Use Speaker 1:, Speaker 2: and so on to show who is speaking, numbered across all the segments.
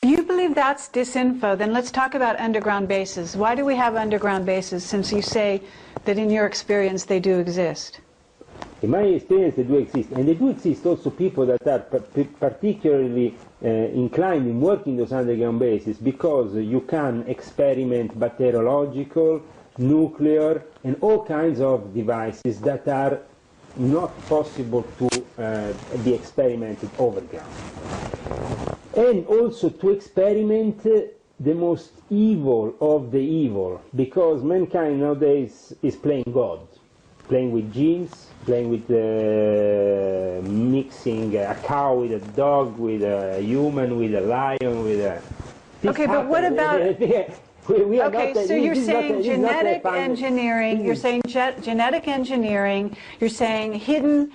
Speaker 1: You believe that's disinfo, then let's talk about underground bases. Why do we have underground bases, since you say that in your experience they do exist?
Speaker 2: In my experience, they do exist, and they do exist also people that are particularly inclined in working those underground bases, because you can experiment bacteriological, nuclear, and all kinds of devices that are not possible to be experimented overground. And also to experiment the most evil of the evil, because mankind nowadays is playing God, playing with genes, playing with mixing a cow with a dog, with a human, with a lion, with a...
Speaker 1: Okay, but what about...
Speaker 2: We are
Speaker 1: okay,
Speaker 2: not,
Speaker 1: so you're saying
Speaker 2: not
Speaker 1: genetic engineering, you're saying genetic engineering, you're saying hidden,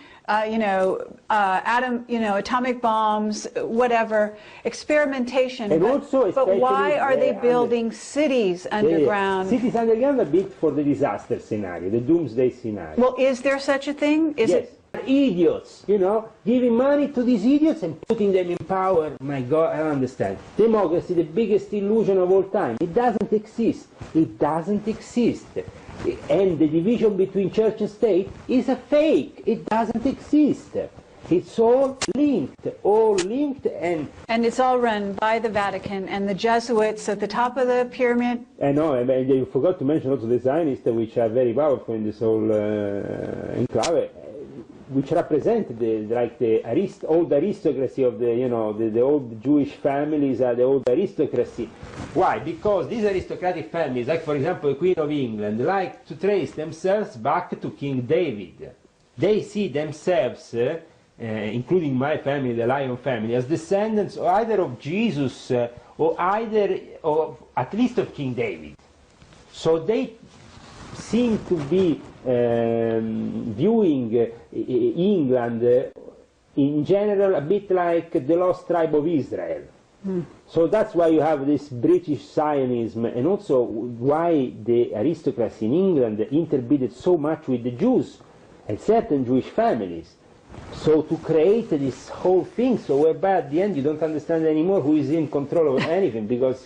Speaker 1: atomic bombs, whatever, experimentation.
Speaker 2: And also,
Speaker 1: but why are they building cities underground?
Speaker 2: Cities underground a bit for the disaster scenario, the doomsday scenario.
Speaker 1: Well, is there such a thing?
Speaker 2: Yes. Idiots, giving money to these idiots and putting them in power. My God, I don't understand. Democracy, the biggest illusion of all time. It doesn't exist. It doesn't exist. And the division between church and state is a fake. It doesn't exist. It's all linked, and
Speaker 1: it's all run by the Vatican and the Jesuits at the top of the pyramid.
Speaker 2: I know, and you forgot to mention also the Zionists, which are very powerful in this whole enclave, which represent the old aristocracy of the old Jewish families are the old aristocracy. Why? Because these aristocratic families, like for example the Queen of England, like to trace themselves back to King David. They see themselves, including my family, the Lion family, as descendants either of Jesus or at least of King David. So they seem to be viewing England in general a bit like the lost tribe of Israel. So that's why you have this British Zionism, and also why the aristocracy in England interbreeded so much with the Jews and certain Jewish families. So to create this whole thing, so whereby at the end you don't understand anymore who is in control of anything, because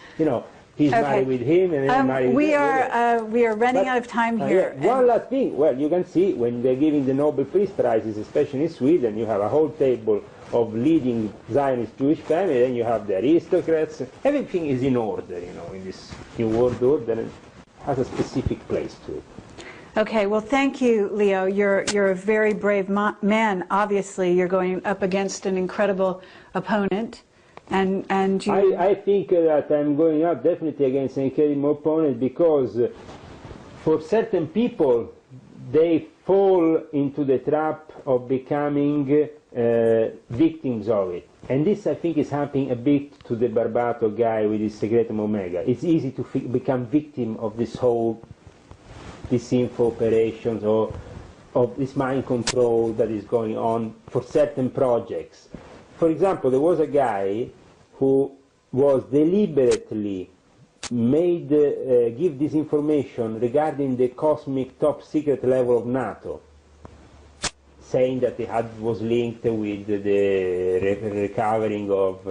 Speaker 2: he's married with him, and then married with him.
Speaker 1: We are running out of time here.
Speaker 2: One last thing. Well, you can see when they're giving the Nobel Peace Prizes, especially in Sweden, you have a whole table of leading Zionist Jewish families, then you have the aristocrats. Everything is in order, in this new world order, and has a specific place to it.
Speaker 1: Okay, well, thank you, Leo. You're a very brave man. Obviously, you're going up against an incredible opponent. And you...
Speaker 2: I think that I'm going up definitely against an incredible opponent, because for certain people they fall into the trap of becoming victims of it. And this, I think, is happening a bit to the Barbato guy with his Secretum Omega. It's easy to become victim of this whole disinfo operations, or of this mind control that is going on for certain projects. For example, there was a guy who was deliberately made give this information regarding the cosmic top secret level of NATO, saying that it was linked with the recovering of...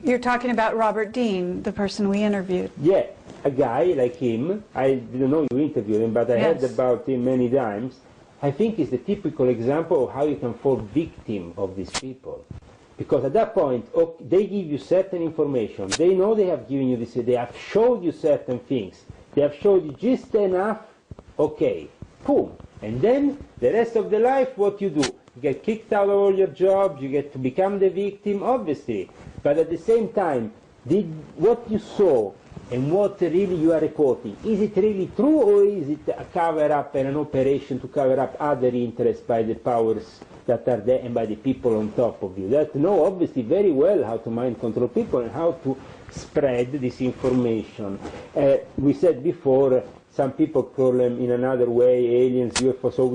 Speaker 1: You're talking about Robert Dean, the person we interviewed.
Speaker 2: Yeah, a guy like him. I didn't know you interviewed him, but I heard about him many times. I think it's the typical example of how you can fall victim of these people. Because at that point, they give you certain information. They know they have given you this, they have showed you certain things. They have showed you just enough, okay, boom. And then the rest of the life, what you do? You get kicked out of all your jobs, you get to become the victim, obviously. But at the same time, what you saw and what really you are reporting, is it really true, or is it a cover-up and an operation to cover up other interests by the powers that are there and by the people on top of you that know obviously very well how to mind control people and how to spread this information? We said before, some people call them in another way aliens, UFO, so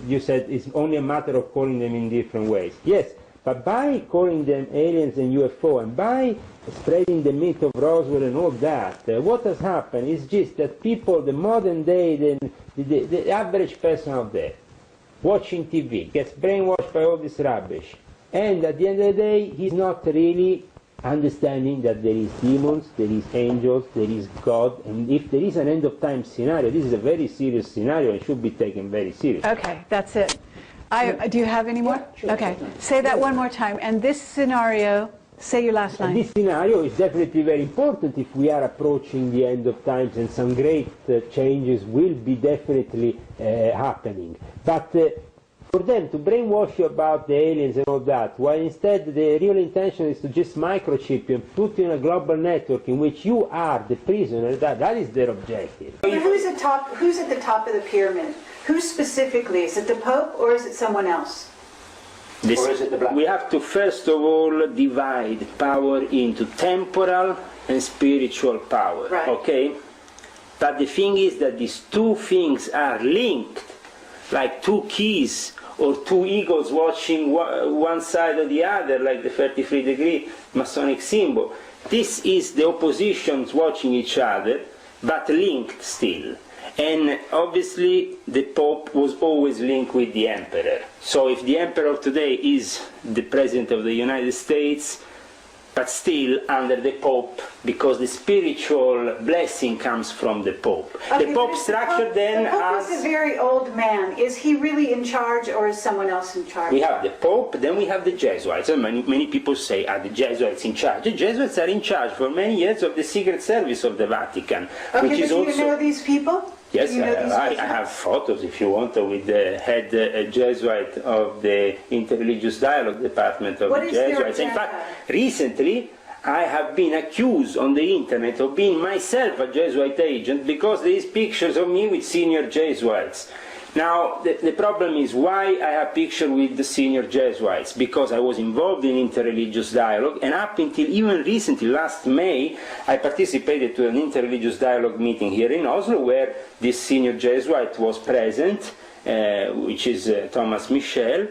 Speaker 2: you said it's only a matter of calling them in different ways. Yes, but by calling them aliens and UFO and by spreading the myth of Roswell and all that, what has happened is just that people, the modern day, the average person out there, watching TV, gets brainwashed by all this rubbish, and at the end of the day, he's not really understanding that there is demons, there is angels, there is God, and if there is an end of time scenario, this is a very serious scenario and should be taken very seriously.
Speaker 1: Okay, that's it. Do you have any more?
Speaker 2: Yeah, sure,
Speaker 1: okay,
Speaker 2: sure.
Speaker 1: say that one more time. And this scenario, say your last line.
Speaker 2: And this scenario is definitely very important if we are approaching the end of times, and some great changes will be definitely happening. But for them to brainwash you about the aliens and all that, while instead the real intention is to just microchip you and put you in a global network in which you are the prisoner, that is their objective.
Speaker 1: Who's at the top of the pyramid? Who specifically? Is it the Pope or is it someone else?
Speaker 2: Or is it the black? We have to first of all divide power into temporal and spiritual power,
Speaker 1: right.
Speaker 2: Okay? But the thing is that these two things are linked, like two keys or two eagles watching one side or the other, like the 33-degree Masonic symbol. This is the oppositions watching each other, but linked still. And obviously the Pope was always linked with the Emperor. So if the Emperor today is the President of the United States, but still under the Pope, because the spiritual blessing comes from the Pope.
Speaker 1: Okay,
Speaker 2: the Pope structure then
Speaker 1: the Pope
Speaker 2: has...
Speaker 1: is a very old man. Is he really in charge or is someone else in charge?
Speaker 2: We have the Pope, then we have the Jesuits. And many people say, are the Jesuits in charge? The Jesuits are in charge for many years of the Secret Service of the Vatican.
Speaker 1: Okay,
Speaker 2: which is
Speaker 1: but do
Speaker 2: also...
Speaker 1: you know these people?
Speaker 2: Yes,
Speaker 1: I
Speaker 2: I have photos, if you want, with the head Jesuit of the Interreligious Dialogue Department of the Jesuits. In fact, recently I have been accused on the internet of being myself a Jesuit agent because there is pictures of me with senior Jesuits. Now, the problem is why I have pictures with the senior Jesuits, because I was involved in interreligious dialogue, and up until even recently, last May, I participated to an interreligious dialogue meeting here in Oslo, where this senior Jesuit was present, which is Thomas Michel,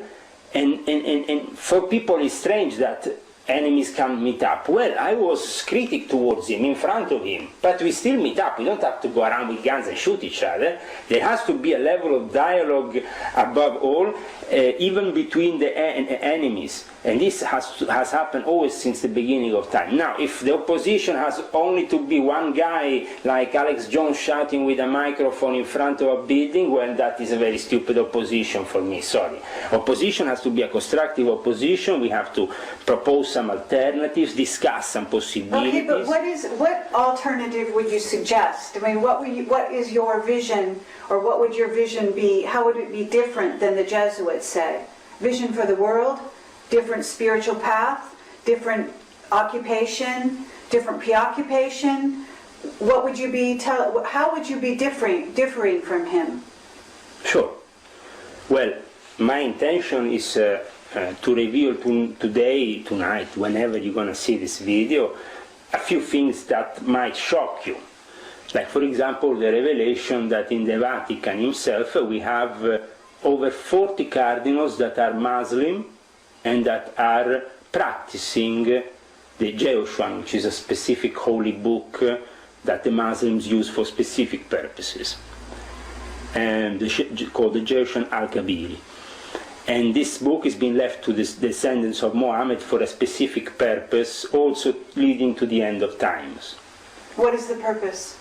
Speaker 2: and for people it's strange that enemies can meet up. Well, I was critic towards him, in front of him, but we still meet up. We don't have to go around with guns and shoot each other. There has to be a level of dialogue above all, even between the enemies. And this has happened always since the beginning of time. Now, if the opposition has only to be one guy, like Alex Jones shouting with a microphone in front of a building, well, that is a very stupid opposition for me, sorry. Opposition has to be a constructive opposition. We have to propose some alternatives, discuss some possibilities.
Speaker 1: Okay, but what alternative would you suggest? I mean, what is your vision, or what would your vision be? How would it be different than the Jesuits say? Vision for the world? Different spiritual path, different occupation, different preoccupation. What would you be? How would you be differing from him?
Speaker 2: Sure. Well, my intention is to reveal today, tonight, whenever you're going to see this video, a few things that might shock you. Like, for example, the revelation that in the Vatican himself we have over 40 cardinals that are Muslim and that are practicing the Jehoshaphat, which is a specific holy book that the Muslims use for specific purposes, and called the Jehoshaphat al-Kabiri. And this book is being left to the descendants of Muhammad for a specific purpose, also leading to the end of times.
Speaker 1: What is the purpose?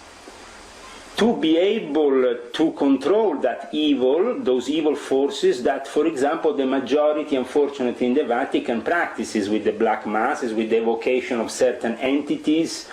Speaker 2: To be able to control that evil, those evil forces that, for example, the majority, unfortunately, in the Vatican practices with the black masses, with the evocation of certain entities,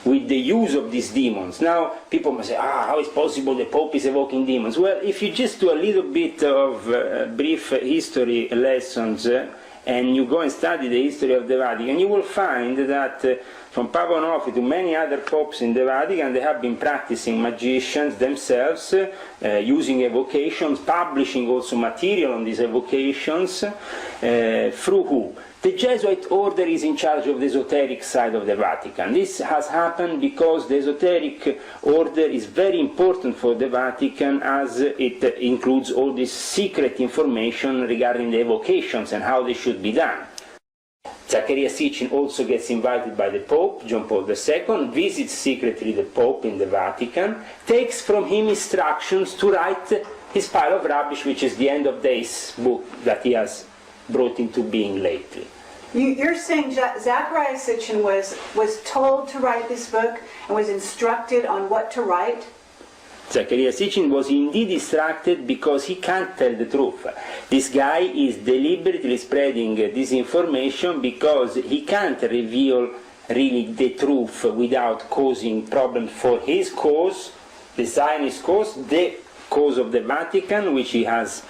Speaker 2: with the use of these demons. Now, people must say, how is possible the Pope is evoking demons? Well, if you just do a little bit of brief history lessons and you go and study the history of the Vatican, you will find that from Papa Onofre to many other popes in the Vatican, they have been practicing magicians themselves, using evocations, publishing also material on these evocations, through who? The Jesuit order is in charge of the esoteric side of the Vatican. This has happened because the esoteric order is very important for the Vatican, as it includes all this secret information regarding the evocations and how they should be done. Zaccaria Sitchin also gets invited by the Pope, John Paul II, visits secretly the Pope in the Vatican, takes from him instructions to write his pile of rubbish, which is the End of Days book that he has brought into being lately.
Speaker 1: You're saying Zachariah Sitchin was told to write this book and was instructed on what to write?
Speaker 2: Zachariah Sitchin was indeed distracted because he can't tell the truth. This guy is deliberately spreading disinformation because he can't reveal really the truth without causing problems for his cause, the Zionist cause, the cause of the Vatican, which he has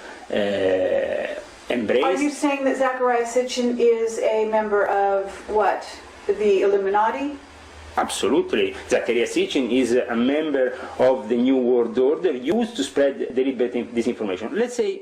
Speaker 2: embraced.
Speaker 1: Are you saying that Zachariah Sitchin is a member of what? The Illuminati?
Speaker 2: Absolutely. Zachariah Sitchin is a member of the New World Order used to spread deliberate disinformation. Let's say